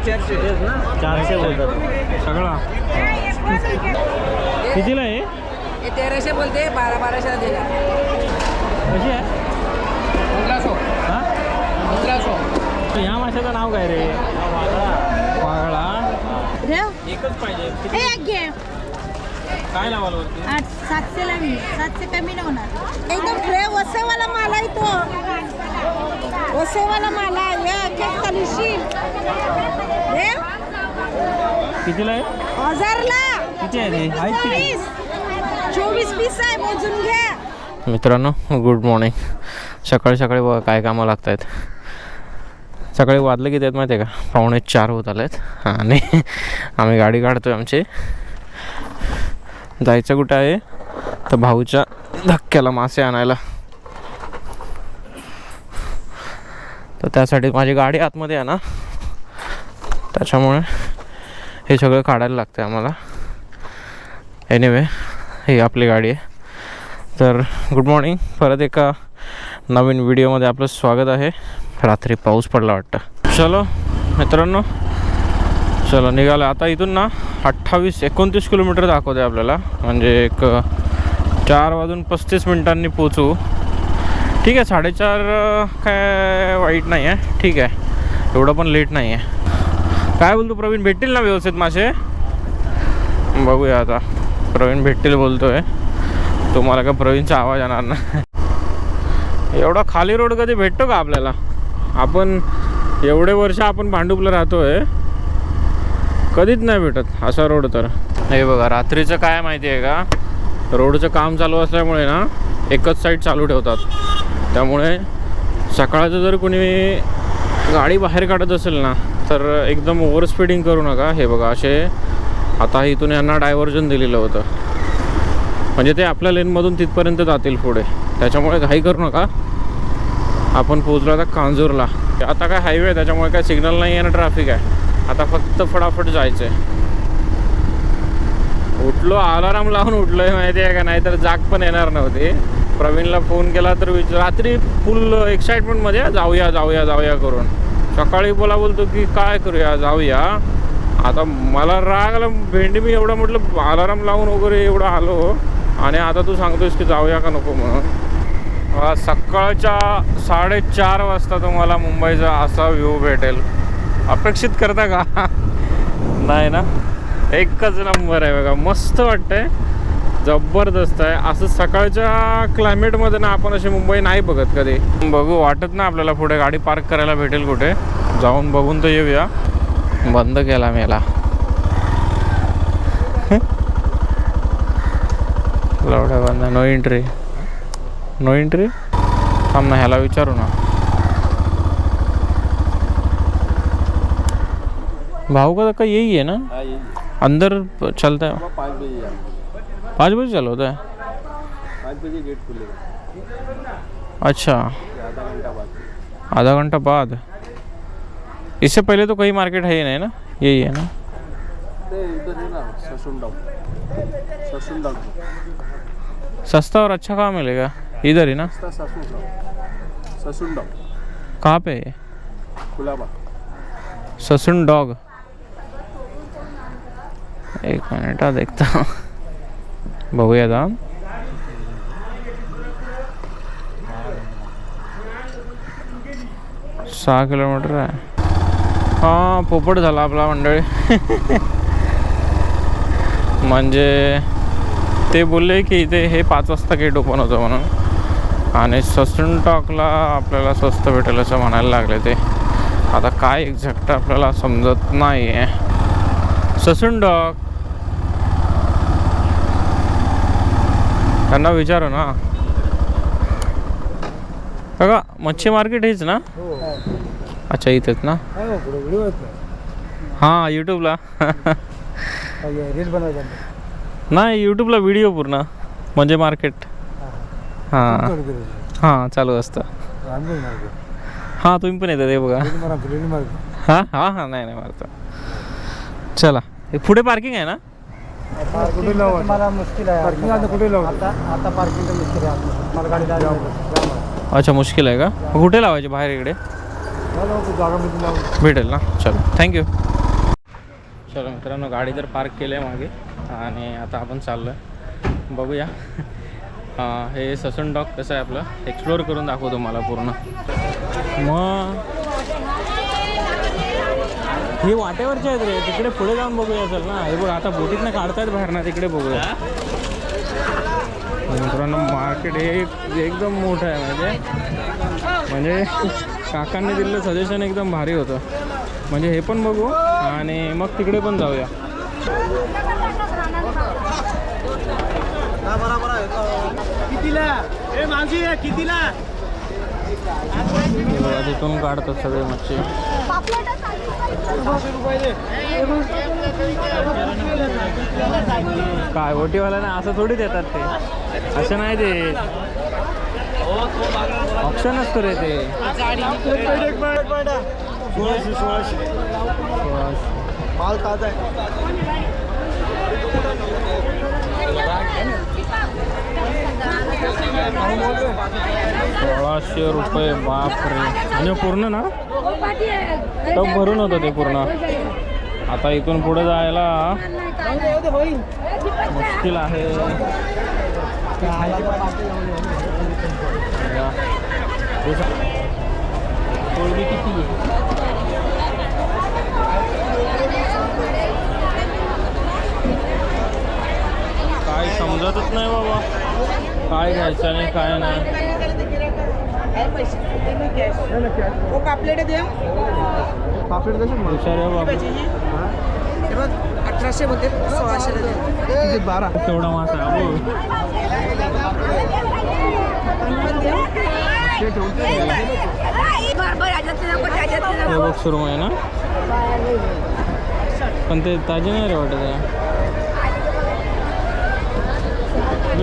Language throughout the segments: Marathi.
400 बोलतात सगळा. कितीला आहे? 1300 बोलते, 1200 देणार. कशी आहे? 1500. हां 1500. ह्या माशाचं नाव काय रे? वागळा. एकच पाहिजे. काय लावाल वरती? 700 ला मी 700 कमी नाही होणार. एकदम फ्रेश वसेवाला माल आहे तो. वसेवाला माल आहे. केक चालीशी कितीला आहे? 1000 ला. किती आहे ते? 24 पीस आहे, मोजून घ्या. मित्रांनो गुड मॉर्निंग. सकाळी सकाळी बघा काय कामं लागत आहेत. सकाळी वाजले किती आहेत माहिती आहे का? 3:45 होत आले आहेत आणि आम्ही गाडी काढतो आहे आमची. जायचं कुठं आहे तर भाऊच्या धक्क्याला मासे आणायला. तर त्यासाठी माझी गाडी आतमध्ये आहे ना, त्याच्यामुळे हे सगळं काढायला लागतं आम्हाला. एनिवे ही आपली गाडी आहे. तर गुड मॉर्निंग. परत एका नवीन व्हिडिओमध्ये आपलं स्वागत आहे. रात्री पाऊस पडला वाटतं. चलो मित्रांनो, चलो निघालं आता. इथून ना 28-29 किलोमीटर दाखवते आपल्याला. म्हणजे एक 4:35 पोचू. ठीक आहे, 4:30 काय वाईट नाही आहे. ठीक आहे, एवढं पण लेट नाही आहे. काय बोलतो प्रवीण, भेटतील ना व्यवस्थित मासे? बघूया आता. प्रवीण भेटतील बोलतो आहे. तुम्हाला का प्रवीणचा आवाज येणार ना? एवढा खाली रोड कधी भेटतो का आपल्याला? आपण एवढे वर्ष आपण भांडुपला राहतो आहे, कधीच नाही भेटत असा रोड. तर हे बघा, रात्रीचं काय माहिती आहे का, रोडचं काम चालू असल्यामुळे ना एकच साईड चालू ठेवतात. त्यामुळे सकाळचं जर कोणी गाडी बाहेर काढत असेल ना तर एकदम ओव्हर स्पीडिंग करू नका. हे बघा असे आता इथून यांना डायव्हर्जन दिलेलं होतं, म्हणजे ते आपल्या लेनमधून तिथपर्यंत जातील पुढे. त्याच्यामुळे घाई करू नका. आपण पोचलो आता कांजूरला. आता काय हायवे आहे, त्याच्यामुळे काय सिग्नल नाही आहे ना ट्रॅफिक आहे. आता फक्त फटाफट जायचं आहे. उठलो, अलाराम लावून उठलो आहे माहिती आहे का, नाहीतर जाग पण येणार नव्हती. प्रवीणला फोन केला तर रात्री फुल एक्साइटमेंटमध्ये जाऊया जाऊया जाऊया करून. सकाळी बोलतो की काय करूया, जाऊया. आता मला राग आला, भेंडी मी एवढं म्हटलं अलाराम लावून वगैरे एवढं आलो, आणि आता तू सांगतोयस की जाऊया का नको म्हणून. सकाळच्या 4:30 वाजता तुम्हाला मुंबईचा असा व्ह्यू भेटेल. अपेक्षित करता का? नाही ना, एकच नंबर आहे बघा. मस्त वाटतंय, जबरदस्त आहे. असं सकाळच्या क्लायमेटमध्ये ना आपण अशी मुंबई नाही बघत कधी. बघू, वाटत ना आपल्याला पुढे गाडी पार्क करायला भेटेल कुठे. जाऊन बघून तर येऊया. बंद केला मेला. लवडा बंद. No entry, no entry. थांब ना, ह्याला विचारू ना. भाऊ का यही है ना? अंदर चलता है 5 बजे चालू होता है. 5 बजे गेट खुलेगा. अच्छा, आधा घंटा बाद. इससे पहले तो कहीं मार्केट है ही नहीं ना, यही है ना? इधर है ना, ससुंडाग. सस्ता और अच्छा कहाँ मिलेगा? इधर ही ना? ससुंडाग कहाँ पे है? कुलाबा. ससुन डॉग. एक मिनिट देखता हूँ. बघूया दाम. सहा किलोमीटर आहे. हां, पोपट झाला आपला मंडळी. म्हणजे ते बोलले की इथे हे 5 वाजता गेट ओपन होतं म्हणून, आणि ससून टॉकला आपल्याला स्वस्त भेटेल असं म्हणायला लागले ते. आता काय एक्झॅक्ट आपल्याला समजत नाही आहे. ससून डॉग त्यांना विचारू ना. बघा, मच्छी मार्केट हेच ना? अच्छा, इथेच ना? हां, यूट्यूबला. नाही, यूट्यूबला व्हिडिओ पूर्ण म्हणजे मार्केट. हां हां, चालू असतं. हां, तुम्ही पण येतात ते बघा. हां हां हां, नाही नाही मारतो. चला, हे पुढे पार्किंग आहे ना? मला मुश्किल आहे. आता पार्किंग मुश्किल आहे. मला गाडी लावायची. अच्छा, मुश्किल आहे का? कुठे लावायचे? बाहेर इकडे भेटेल ना? चलो, थँक्यू. चलो मित्रांनो, गाडी तर पार्क केली आहे मागे आणि आता आपण चाललो आहे बघूया. हे ससून डॉग कसं आहे आपलं एक्सप्लोअर करून दाखवतो तुम्हाला पूर्ण. मग हे वाटेवरचे आहेत रे, तिकडे पुढे जाऊन बघूया चल ना. हे बघ आता बोटीतनं काढतायत बाहेर ना, तिकडे बघूया. मित्रांनो मार्केट हे एकदम मोठं आहे, म्हणजे काकांनी दिलेलं सजेशन एकदम भारी होतं. म्हणजे हे पण बघू आणि मग तिकडे पण जाऊया. तिथून काढतात सगळे मच्छी. काय ओटीवाला ना असं थोडी देतात ते, असं नाही ते ऑप्शन असतो रे ते. माल ताजा आहे. 1600 रुपये, बापरे. म्हणजे पूर्ण ना टप भरून होतं ते पूर्ण. आता इथून पुढे जायला मुश्किल आहे. कोळंबी किती आहे? काय समजतच नाही बाबा, काय घ्यायचं आणि काय नाही. पापलेट द्या. पापलेट कशी हुशार आहे बाबा. 1800 बोलते, 1600 द्या. 12. केवढा मासा आहे अबो. हे बघ सुरमई आहे ना, पण ते ताजे नाही रे वाटत आहे.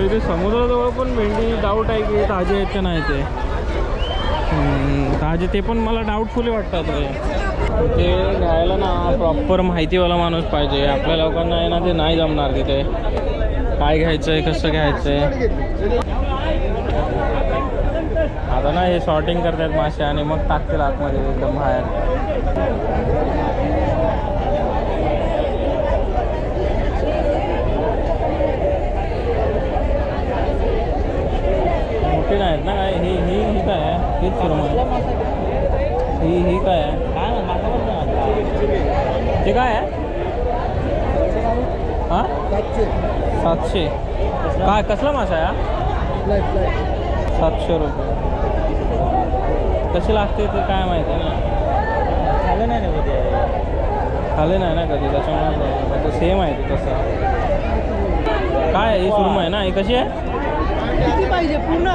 इथे समुद्राजवळ पण भेंडी डाऊट आहे की ताजे आहेत का नाही ते. ताजे ते पण मला डाऊटफुली वाटतात रे. ते घ्यायला ना प्रॉपर माहितीवाला माणूस पाहिजे. आपल्या लोकांना आहे ना ते नाही जमणार तिथे. काय घ्यायचं आहे, कसं घ्यायचं आहे. आता ना हे सॉर्टिंग करतात मासे आणि मग टाकतील आतमध्ये एकदम बाहेर. मोठे नाहीत ना काय. ही ही ही काय आहे, हीच सुरमई. ही काय आहे, ते काय आहे. हां 700. काय कसला मासा आहे हा? 700 रुपये. कशी लागते ते काय माहिती ना. खाल्लं नाही ना कधी, खाल्लं नाही ना कधी, त्याच्यामुळे सेम आहे ते तसं. काय ही सुरमई आहे ना, ही कशी आहे? किती पाहिजे? पूर्ण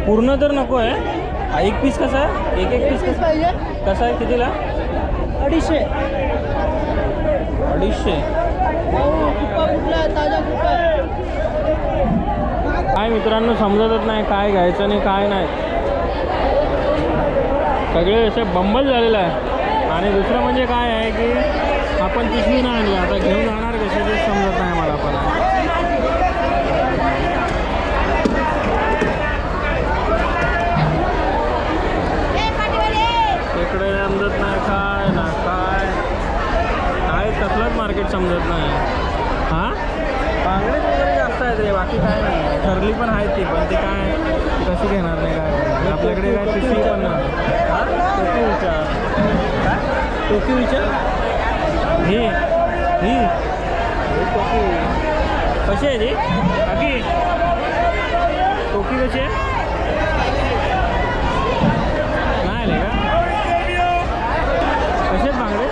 पूर्ण तर नको आहे. एक पीस कसा आहे? एक पीस कसं पाहिजे? कसं आहे, कितीला? 250. 250. ताजा कुठला? काय मित्रांनो समजतच नाही काय घ्यायचं आणि काय नाही. सगळे असे बंबल झालेलं आहे. आणि दुसरं म्हणजे काय आहे की आपण पिशवी नाही आणली, आता घेऊन जाणार कशी ते समजत नाही मला पण. इकडे समजत नाही काय ना काय, काय कसलंच मार्केट समजत नाही. हां बांगडे वगैरे जास्त आहेत रे, बाकी काय नाही. ठरली पण आहेत ती, पण ते काय कशी घेणार नाही काय. आपल्याकडे काय पिशवी पण नाही. हां टोकी विचार, काय टोकी विचार. ही ही टोकी कशी आहे ती काकी? टोकी कशी आहे? नाही आले का? कसे आहेत बांगडे?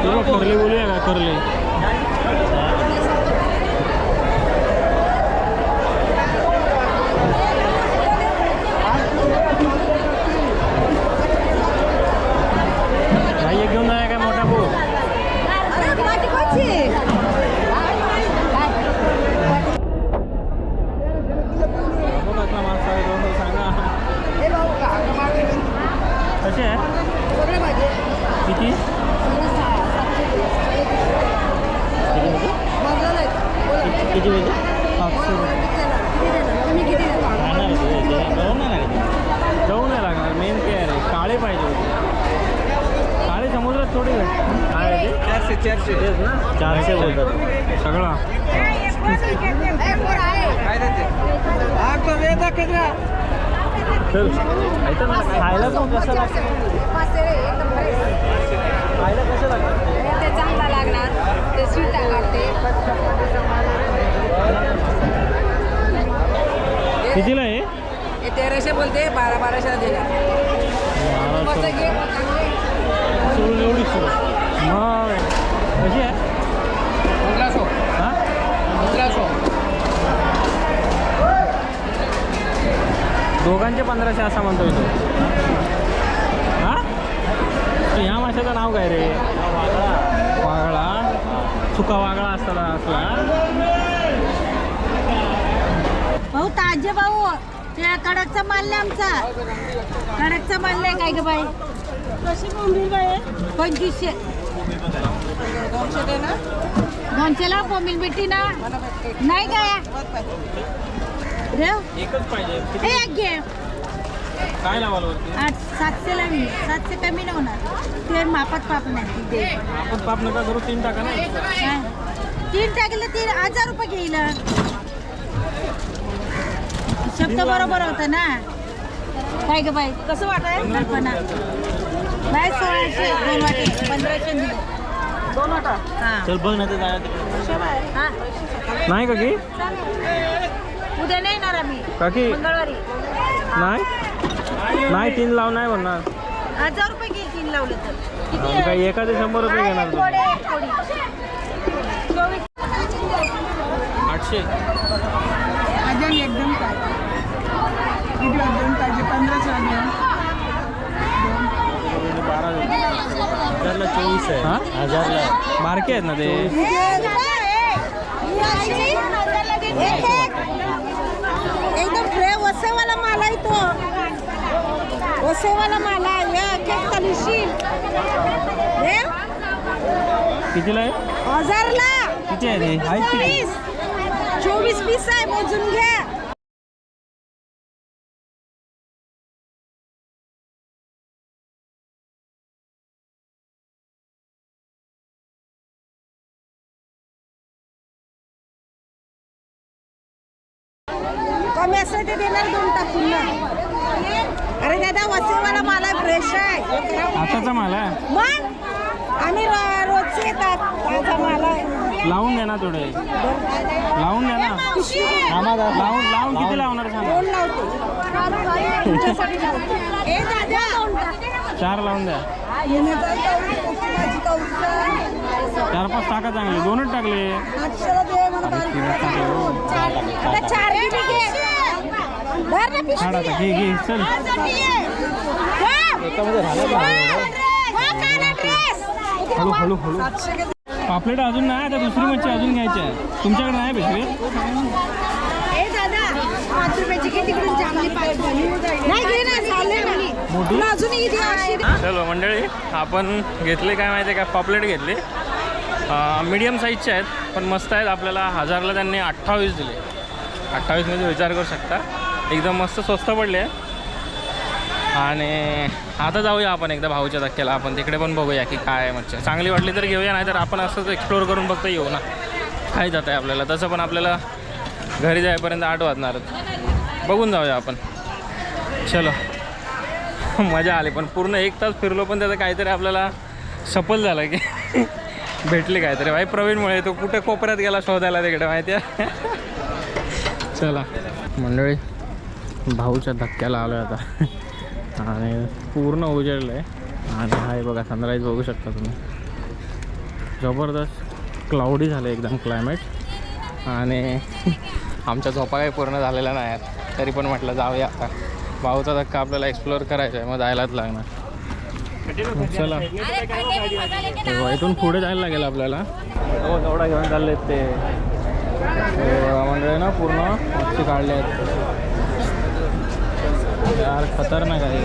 तुला करले बोलूया का? करले भाई एक घेऊन जाय काय मोठा भाऊ? मासा आहे सांगा कसे आहे? किती? काळी पाहिजे होती. काळी समुद्रात थोडी भेट. काय आहे ते? 400 तेच ना, 400 बोलतात सगळं. चल खायला पण कसं लागतं, खायला कसं लागतं. ते चांगला लागणार, ते स्वीट लागते. कितीला आहे? हे 1300 बोलते, 1200 दिला. सोडून एवढी सुरू मग कशी आहे? 1500. हां 1500. दोघांचे 1500 असा म्हणतोय तो. हां ह्या माशाचं नाव काय रे? वागळा. सुका वागळा असतात असला. भाऊ ताजे भाऊ, ते कडकचा माल नाही आमचा. कडकचा माल नाही काय ग बाई? कशी बोंबील बाई? 2500. 200ला बोंबील भेटती ना? नाही काय देव एकच पाहिजे. हे एक घे. काय लावाल वरती? 700ला मी 700 कमी नाही होणार. ते मापात पाप नाही ते. आपण पाप नका करू, 3 टाका ना. काय? 3 टाकलं 3000 रुपये घेईल. शब्द बरोबर होतं ना. काय ग बाई कसं वाटाय कल्पना बाय? 1600 2 वाटे 1500 दिले. 2 वाटा. हां चल बघ ना ते जाया तिकडे. हां नाही का की? उद्या नाही येणार आम्ही. काकी मंगळवारी. नाही 3 लाव नाही म्हणणार. 1000 रुपये घेईल 3 लावलं तर. किती आणि काही एखादे 100 रुपये घेणार तू. थोडे थोडी 800. अजून एकदम ताजे. किती एकदम ताजे? 1500 अजून. 24 आहे. हां 1000ला बारके आहेत ना ते. एकदम फ्रेश वसेवाला माल आहे तो. वसेवाला माल आहे. एक कलिशील कितीला आहे? 1000ला. किती आहे ते? आहेत किती? 24 पीस आहे, मोजून घ्या. कमी असं ते देणार 2 टाकून ना. अरे दादा वसेवाला माल आहे, फ्रेश आहे. आताचा माल आहे. मग आम्ही रोजचे येतात. ताजा माल आहे. लावून द्या ना थोडे. लावून द्या ना. लावून किती लावणार सांग? 2 लावते. तुमच्यासाठी लावते. ए दादा 4 लावून द्या. 4-5 टाका चांगले. 2च टाकले. आता 4 बी घे. धर ना पिशवी. काढ आता. घे चल. हळू. पापलेट अजून नाही. आता दुसरी मच्छी अजून घ्यायची आहे. तुमच्याकडे नाही भेटली? ए दादा 5 रुपयाची घे तिकडून चांगली पाहिजे. नाही घे ना, चालले ना. मोठी? अजून किती अशी. चलो मंडळी, आपण घेतले काय माहिती आहे का? पापलेट घेतले. मीडियम साईजचे आहेत पण मस्त आहेत. आपल्याला 1000ला त्यांनी 28 दिले. 28 मध्ये विचार करू शकता. एकदम मस्त स्वस्त पडले आहे. आणि आता जाऊया आपण एकदा भाऊच्या धक्क्याला. आपण तिकडे पण बघूया की काय आहे मच्छी. चांगली वाटली तर घेऊया, नाही तर आपण असंच एक्सप्लोअर करून फक्त येऊ ना. काय जात आहे आपल्याला. तसं पण आपल्याला घरी जाईपर्यंत 8 वाजणारच. बघून जाऊया आपण. चलो. मजा आली पण पूर्ण 1 तास फिरलो पण त्याचं काहीतरी आपल्याला सफल झालं की भेटले काहीतरी. भाई प्रवीणमुळे तो कुठे कोपऱ्यात गेला शोधायला तिकडे माहिती आहे. चला मंडळी, भाऊच्या धक्क्याला आलो आहे आता. आणि पूर्ण उजेडलं आहे. आणि हाय बघा सनराईज बघू शकता तुम्ही. जबरदस्त क्लाउडी झालं एकदम क्लायमेट. आणि आमच्या झोपा काही पूर्ण झालेल्या नाही आहेत तरी पण म्हटलं जाऊया आता. भाऊचा धक्का आपल्याला एक्सप्लोअर करायचा आहे, मग जायलाच लागणार. चला तेव्हा इथून पुढे जायला लागेल आपल्याला. हो एवढा घेऊन चालले आहेत ते म्हणजे ना पूर्ण मच्छी काढले आहेत यार. खतरनाक आहे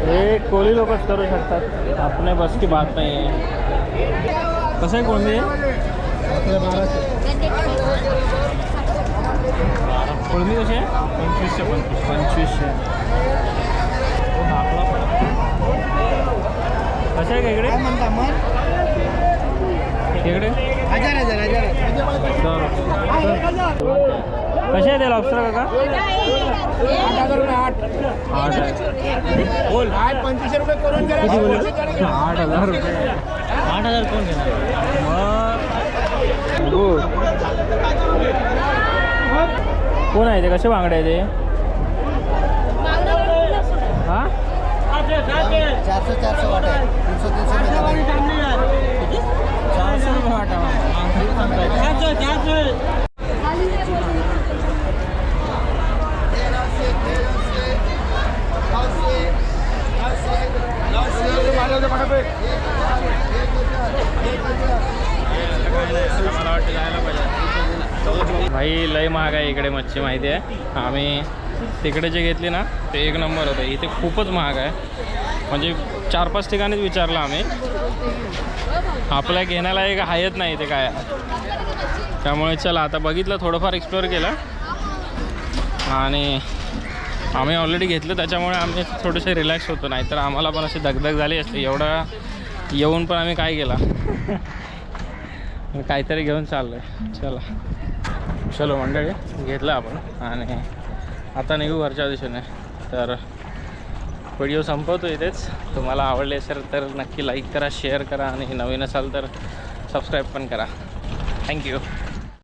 हे. कोळी लोकच करू शकतात, आपल्या बस की बात नाही आहे. कसं आहे कोणते? आपल्या 1200. कोळंबी कशी आहे 2500 कसे आहे का इकडे म्हणता मग इकडे हजार कसे आहे ते लॉबस्टर काका 8,000 रुपये 8. बोल 2500 रुपये करून गेला. किती बोलले 8,000 रुपये 8,000 कोण घेणार मग कोण आहे ते कसे बांगडे आहे ते हां 400 वाट आहे 300 400 रुपये वाटा भाई लय महाग आहे इकडे मच्छी माहिती आहे आम्ही तिकडे जे घेतली ना ते एक नंबर होते इथे खूपच महाग आहे म्हणजे 4-5 ठिकाणीच विचारलं आम्ही आपल्या घेण्याला एक आहेच नाही ते काय त्यामुळे चला आता बघितलं थोडंफार एक्सप्लोअर केलं आणि आम्ही ऑलरेडी घेतलं त्याच्यामुळे आम्ही थोडेसे रिलॅक्स होतो नाहीतर आम्हाला पण अशी धगधग झाली असते एवढा येऊन पण आम्ही काय केला काहीतरी घेऊन चाललो आहे चला चलो मंडळी घेतलं आपण आणि आता निघू घरच्या दिशेने तर व्हिडिओ संपवतो इथेच तुम्हाला आवडले असेल तर नक्की लाईक करा शेअर करा आणि नवीन असाल तर सबस्क्राईब पण करा थँक्यू